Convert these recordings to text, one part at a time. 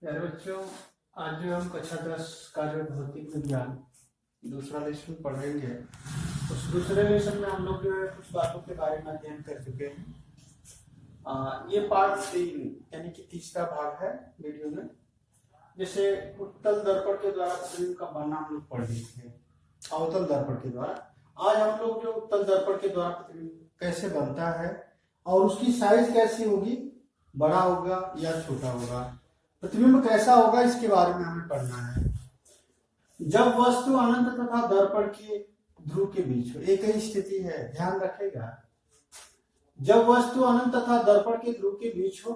प्यारे बच्चों, आज जो हम कक्षा 10 का जो भौतिक विज्ञान दूसरा लेसन पढ़ेंगे, उस दूसरे लेसन में हम लोग जो है कुछ बातों के बारे में अध्ययन कर चुके हैं। ये पार्ट 3 यानी कि तीसरा भाग है वीडियो में। जैसे उत्तल दर्पण के द्वारा प्रतिबिंब का बनना हम लोग पढ़ लिए थे, अवतल दर्पण के द्वारा। आज हम लोग जो उत्तल दर्पण के द्वारा प्रतिबिंब कैसे बनता है और उसकी साइज कैसी होगी, बड़ा होगा या छोटा होगा, प्रतिबिंब कैसा होगा, इसके बारे में हमें पढ़ना है। जब वस्तु अनंत तथा दर्पण के ध्रुव के बीच हो, एक ही स्थिति है, ध्यान रखेगा। जब वस्तु अनंत तथा दर्पण के ध्रुव के बीच हो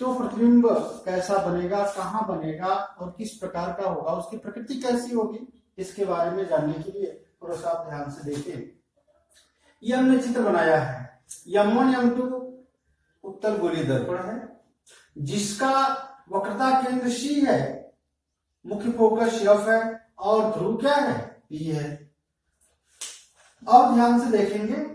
तो प्रतिबिंब कैसा बनेगा, कहाँ बनेगा और किस प्रकार का होगा, उसकी प्रकृति कैसी होगी, इसके बारे में जानने के लिए थोड़ा सा ध्यान से देखिए। ये हमने चित्र बनाया है। M1 M2 उत्तल गोलीय दर्पण है जिसका वक्रता केंद्र C है, मुख्य फोकस F है और ध्रुव क्या है, P है। और ध्यान से देखेंगे,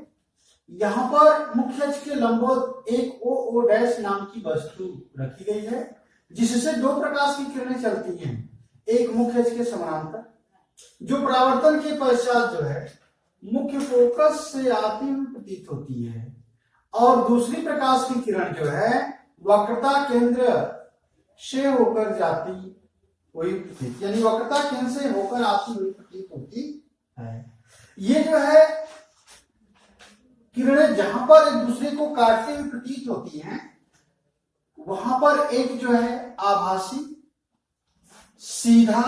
यहां पर मुख्य अक्ष के लंबवत एक OO डैश नाम की वस्तु रखी गई है जिससे दो प्रकाश की किरणें चलती हैं। एक मुख्य अक्ष के समानांतर जो परावर्तन के पश्चात जो है मुख्य फोकस से आती हुई प्रतीत होती है, और दूसरी प्रकाश की किरण जो है वक्रता केंद्र से होकर जाती हुई प्रतीत, यानी वक्रता केंद्र से होकर आती हुई प्रतीत होती है। ये जो है किरणें जहां पर एक दूसरे को काटते हुए प्रतीत होती हैं, वहां पर एक जो है आभासी, सीधा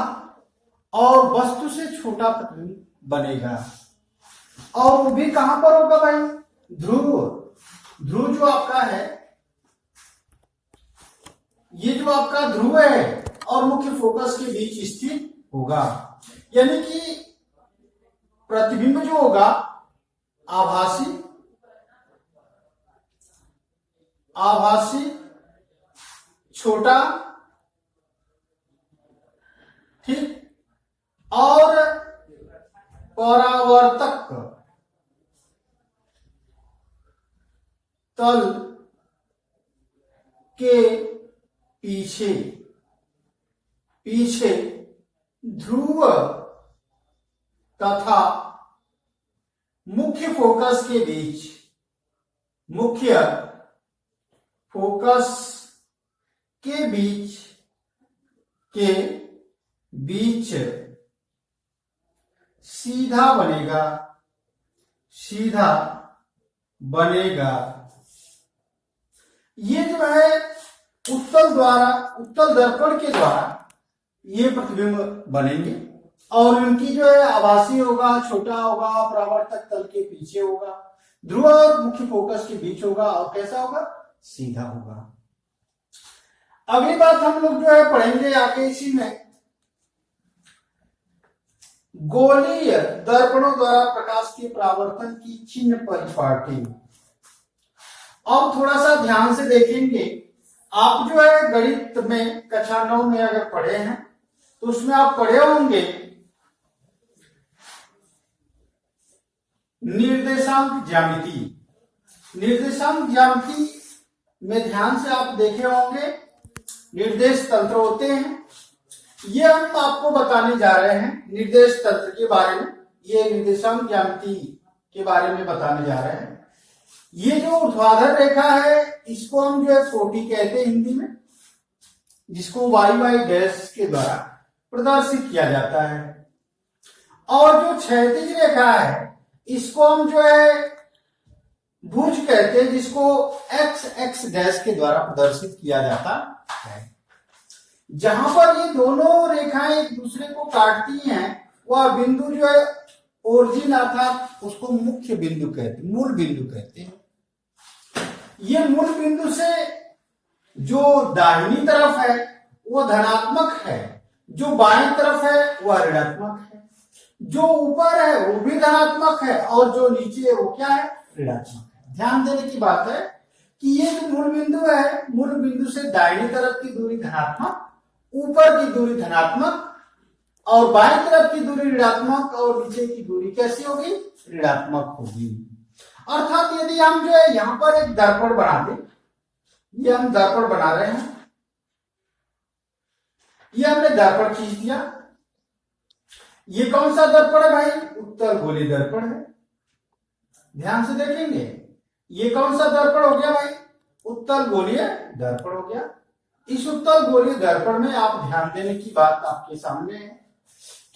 और वस्तु से छोटा प्रतिबिंब बनेगा। और वो भी कहां पर होगा भाई, ध्रुव जो आपका है, ये जो आपका ध्रुव है और मुख्य फोकस के बीच स्थित होगा। यानी कि प्रतिबिंब जो होगा आभासी, छोटा, ठीक, और परावर्तक तल के पीछे ध्रुव तथा मुख्य फोकस के बीच सीधा बनेगा। ये जो है उत्तल दर्पण के द्वारा ये प्रतिबिंब बनेंगे, और इनकी जो है आभासी होगा, छोटा होगा, परावर्तक तल के पीछे होगा, ध्रुव और मुख्य फोकस के बीच होगा, और कैसा होगा, सीधा होगा। अगली बात हम लोग जो है पढ़ेंगे आगे इसी में, गोलीय दर्पणों द्वारा प्रकाश के परावर्तन की चिन्ह परिपाटी। अब थोड़ा सा ध्यान से देखेंगे, आप जो है गणित में कक्षा 9 में अगर पढ़े हैं तो उसमें आप पढ़े होंगे निर्देशांक ज्यामिति में ध्यान से आप देखे होंगे, निर्देश तंत्र होते हैं। ये हम आपको बताने जा रहे हैं निर्देश तंत्र के बारे में, ये निर्देशांक ज्यामिति के बारे में बताने जा रहे हैं। ये जो ऊर्ध्वाधर रेखा है इसको हम जो है कोटि कहते हैं हिंदी में, जिसको y डैश के द्वारा प्रदर्शित किया जाता है। और जो क्षैतिज रेखा है इसको हम जो है भुज कहते हैं, जिसको x डैश के द्वारा प्रदर्शित किया जाता है। जहां पर ये दोनों रेखाएं एक दूसरे को काटती हैं, वह बिंदु जो है ओरिजिन अर्थात उसको मुख्य बिंदु कहते हैं, मूल बिंदु कहते हैं। ये मूल बिंदु से जो दाहिनी तरफ है वो धनात्मक है, जो बाईं तरफ है वह ऋणात्मक है, जो ऊपर है वो भी धनात्मक है और जो नीचे है वो क्या है, ऋणात्मक है। ध्यान देने की बात है कि ये जो मूल बिंदु है, मूल बिंदु से दाहिनी तरफ की दूरी धनात्मक, ऊपर की दूरी धनात्मक, और बाईं तरफ की दूरी ऋणात्मक, और नीचे की दूरी कैसी होगी, ऋणात्मक होगी। अर्थात यदि हम जो है यहाँ पर एक दर्पण बना दें, ये हम दर्पण बना रहे हैं, ये हमने दर्पण खींच दिया। ये कौन सा दर्पण है भाई? उत्तल गोलीय दर्पण है। ध्यान से देखेंगे, ये कौन सा दर्पण हो गया भाई? उत्तल गोलीय दर्पण हो गया। इस उत्तल गोलीय दर्पण में आप ध्यान देने की बात आपके सामने है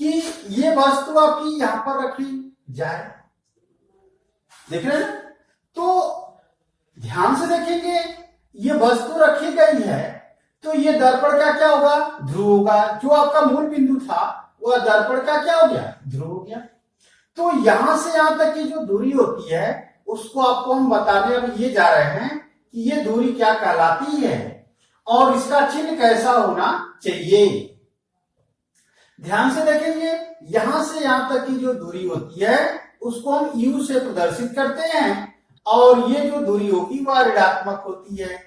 कि ये वस्तु आपकी यहां पर रखी जाए, देख रहे हैं? तो ध्यान से देखेंगे, ये वस्तु रखी गई है तो ये दर्पण का क्या होगा? ध्रुव होगा। जो आपका मूल बिंदु था वह दर्पण का क्या हो गया? ध्रुव हो गया। तो यहां से यहां तक की जो दूरी होती है उसको आपको हम बताने अब ये जा रहे हैं कि ये दूरी क्या कहलाती है और इसका चिन्ह कैसा होना चाहिए। ध्यान से देखेंगे, यहां से यहां तक की जो दूरी होती है उसको हम U से प्रदर्शित करते हैं और ये जो दूरी होगी वह ऋणात्मक होती है।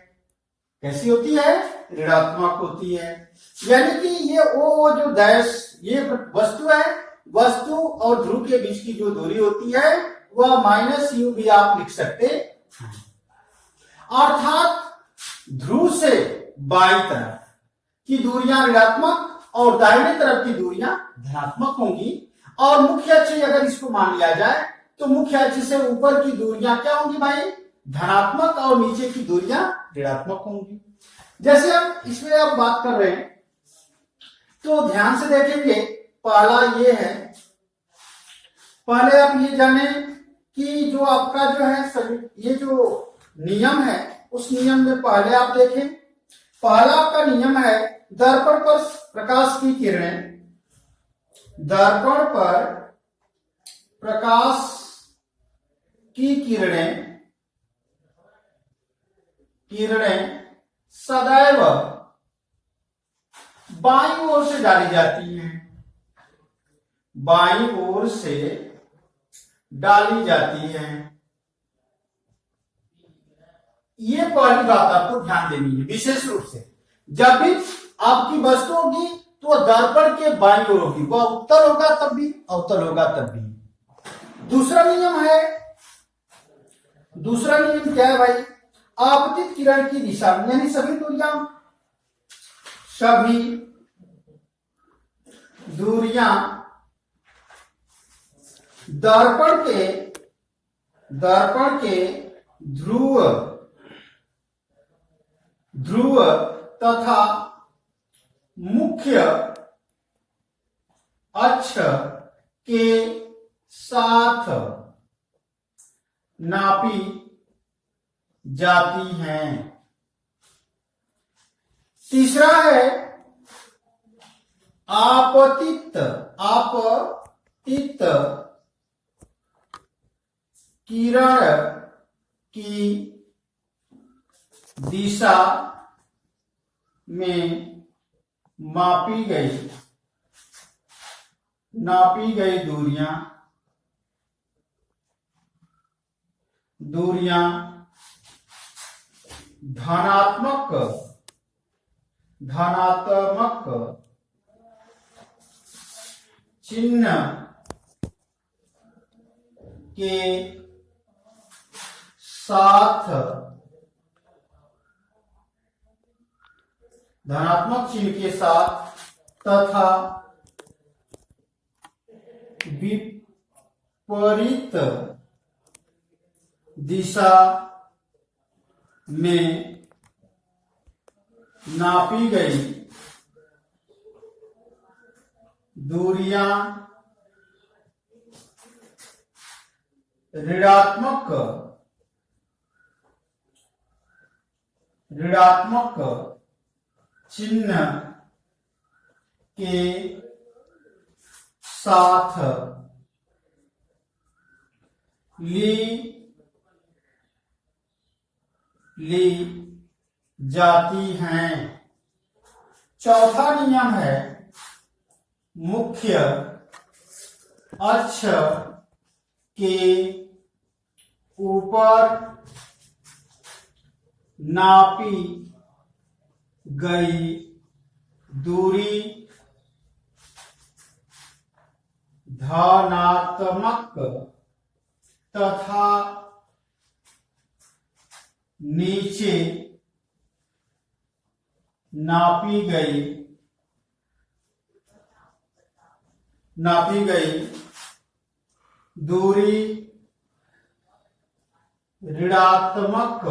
कैसी होती है? ऋणात्मक होती है। यानी कि ये वो जो डैश ये वस्तु है, वस्तु और ध्रुव के बीच की जो दूरी होती है वह -U भी आप लिख सकते हैं। अर्थात ध्रुव से बाईं तरफ की दूरियां ऋणात्मक और दाहिने तरफ की दूरियां धनात्मक होंगी। और मुख्य अक्ष अगर इसको मान लिया जाए तो मुख्य अक्ष से ऊपर की दूरियां क्या होंगी भाई? धनात्मक और नीचे की दूरियां ऋणात्मक होंगी। जैसे हम इसमें अब बात कर रहे हैं तो ध्यान से देखेंगे, पहला ये है, पहले आप ये जाने कि जो आपका जो है ये जो नियम है उस नियम में पहले आप देखें। पहला आपका नियम है, दर्पण पर प्रकाश की किरणें, दर्पण पर प्रकाश की किरणें सदैव बाईं ओर से डाली जाती हैं, बाईं ओर से डाली जाती हैं। ये पहली बात आपको ध्यान देनी है विशेष रूप से। जब भी आपकी वस्तु होगी तो दर्पण के बाईं ओर होगी, वह उत्तल होगा तब भी, अवतल होगा तब भी। दूसरा नियम क्या है भाई? आपतित किरण की दिशा में, यानी सभी दूरियां दर्पण के ध्रुव तथा मुख्य अक्ष के साथ नापी जाती हैं। तीसरा है आपतित किरण की दिशा में नापी गई दूरियां धनात्मक चिन्ह के साथ तथा विपरीत दिशा में नापी गई दूरियां ऋणात्मक चिन्ह के साथ ली जाती हैं। चौथा नियम है, मुख्य अक्ष के ऊपर नापी गई दूरी धनात्मक तथा नीचे नापी गई नापी गई दूरी ऋणात्मक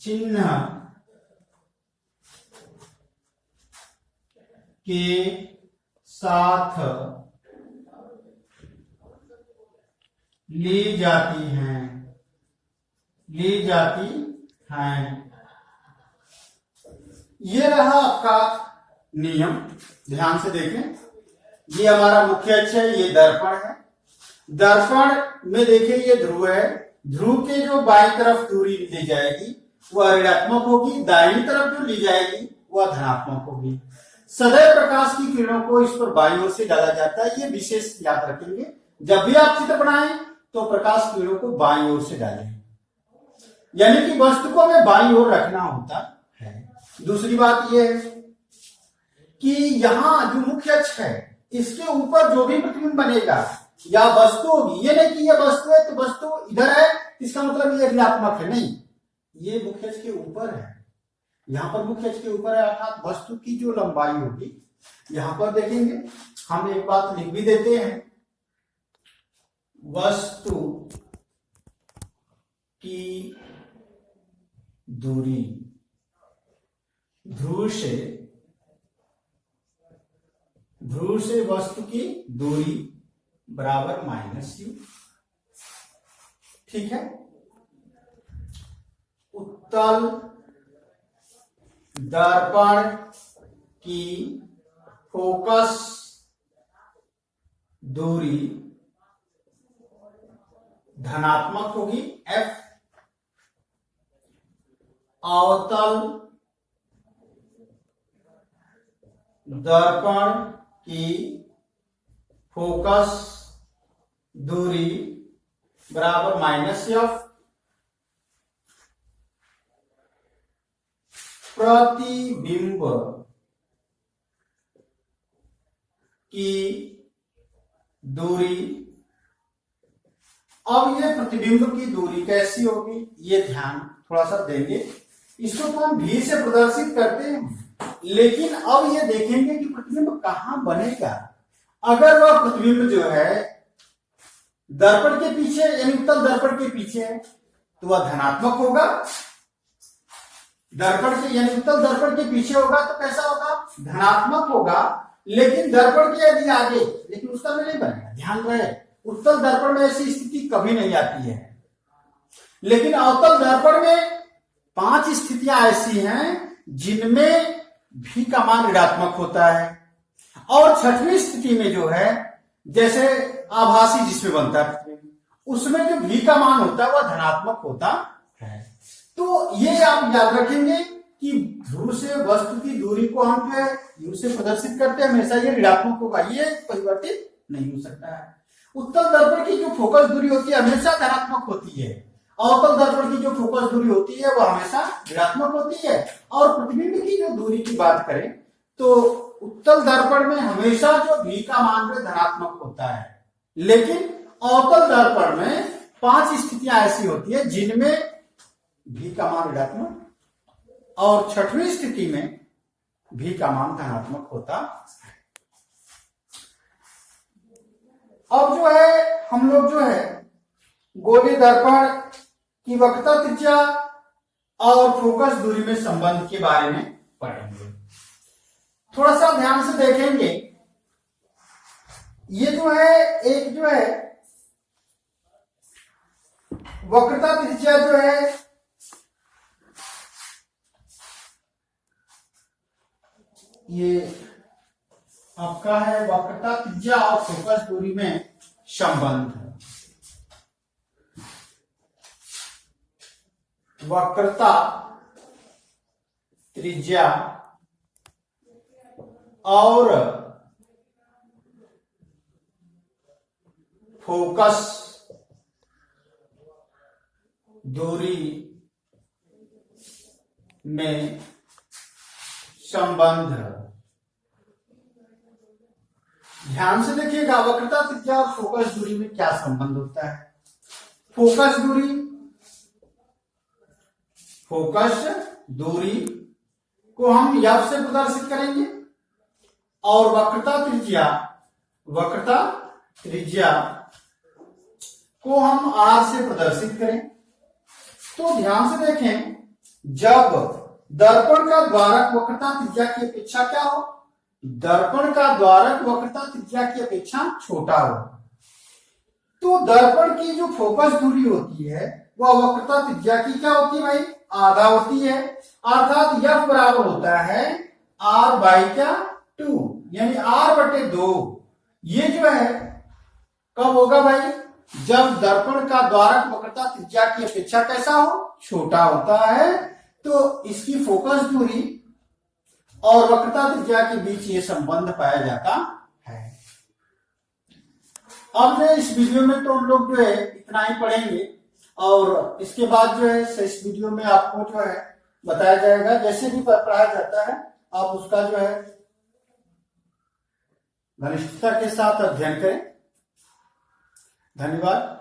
चिन्ह के साथ ली जाती हैं। ये रहा आपका नियम, ध्यान से देखें। ये हमारा मुख्य अक्ष है, ये दर्पण है। दर्पण में देखिए ये ध्रुव है, ध्रुव के जो बाईं तरफ दूरी ली जाएगी वह ऋणात्मक होगी, दाहिनी तरफ जो ली जाएगी वह धनात्मक होगी। सदैव प्रकाश की किरणों को इस पर बाईं ओर से डाला जाता है, ये विशेष याद रखेंगे। जब भी आप चित्र बनाएं तो प्रकाश किरणों को बाईं ओर से डालें, यानी कि वस्तु को हमें बाईं ओर रखना होता है। दूसरी बात यह है कि यहां जो मुख्य अक्ष है इसके ऊपर जो भी प्रतिबिंब बनेगा या वस्तु होगी, ये नहीं कि ये वस्तु है तो वस्तु इधर है इसका मतलब ये ऋणात्मक है, नहीं, ये मुख्य अक्ष के ऊपर है। यहां पर मुख्य अक्ष के ऊपर है अर्थात वस्तु की जो लंबाई होगी। यहां पर देखेंगे हम एक बात लिख भी देते हैं, वस्तु की दूरी ध्रुव से वस्तु की दूरी बराबर -u, ठीक है। उत्तल दर्पण की फोकस दूरी धनात्मक होगी f, अवतल दर्पण की फोकस दूरी बराबर -f, प्रतिबिंब की दूरी। अब ये प्रतिबिंब की दूरी कैसी होगी ये ध्यान थोड़ा सा देंगे। इसको तो हम भी से प्रदर्शित करते हैं, लेकिन अब ये देखेंगे कि प्रतिबिंब कहां बनेगा। अगर वह प्रतिबिंब जो है दर्पण के पीछे यानी उत्तल दर्पण के पीछे है तो वह धनात्मक होगा। दर्पण के यानी उत्तल दर्पण के पीछे होगा तो कैसा होगा, धनात्मक होगा। लेकिन दर्पण के यदि आगे, लेकिन उसका में नहीं बनेगा, ध्यान रहे उत्तल दर्पण में ऐसी स्थिति कभी नहीं आती है। लेकिन अवतल दर्पण में 5 स्थितियां ऐसी हैं जिनमें भी का मान ऋणात्मक होता है, और 6वीं स्थिति में जो है जैसे आभासी जिसमें बनता है उसमें जो भी का मान होता है वह धनात्मक होता है। तो ये आप याद रखेंगे कि ध्रुव से वस्तु की दूरी को हम जो है u से प्रदर्शित करते हैं, हमेशा ये ऋणात्मक होगा, ये परिवर्तित नहीं हो सकता है। उत्तल दर्पण की जो फोकस दूरी होती है हमेशा धनात्मक होती है, अवतल दर्पण की जो फोकस दूरी होती है वह हमेशा ऋणात्मक होती है। और प्रतिबिंब की जो दूरी की बात करें तो उत्तल दर्पण में हमेशा जो भी का मान जो धनात्मक होता है, लेकिन अवतल दर्पण में 5 स्थितियां ऐसी होती है जिनमें भी का मान ऋणात्मक और 6वीं स्थिति में भी का मान धनात्मक होता है। अब जो है हम लोग जो है गोलीय दर्पण की वक्रता त्रिज्या और फोकस दूरी में संबंध के बारे में पढ़ेंगे। थोड़ा सा ध्यान से देखेंगे, ये जो है एक जो है वक्रता त्रिज्या जो है ये आपका है वक्रता त्रिज्या और फोकस दूरी में संबंध है। वक्रता त्रिज्या और फोकस दूरी में संबंध। ध्यान से देखिएगा वक्रता त्रिज्या और फोकस दूरी में क्या संबंध होता है। फोकस दूरी को हम यफ से प्रदर्शित करेंगे और वक्रता त्रिज्या को हम आर से प्रदर्शित करें। तो ध्यान से देखें, जब दर्पण का द्वारक वक्रता त्रिज्या की अपेक्षा क्या हो, दर्पण का द्वारक वक्रता त्रिज्या की अपेक्षा छोटा हो, तो दर्पण की जो फोकस दूरी होती है वह वक्रता त्रिज्या की क्या होती है भाई, आधा होती है। अर्थात यफ बराबर होता है आर बाई क्या 2, यानी r/2। ये जो है कब होगा भाई, जब दर्पण का द्वारक वक्रता त्रिज्या की अपेक्षा कैसा हो, छोटा होता है। तो इसकी फोकस दूरी और वक्रता त्रिज्या के बीच ये संबंध पाया जाता है। अब जो इस वीडियो में तो हम लोग जो है इतना ही पढ़ेंगे, और इसके बाद जो है इस वीडियो में आपको जो है बताया जाएगा, जैसे भी पढ़ाया जाता है आप उसका जो है घनिष्ठता के साथ अध्ययन करें। धन्यवाद।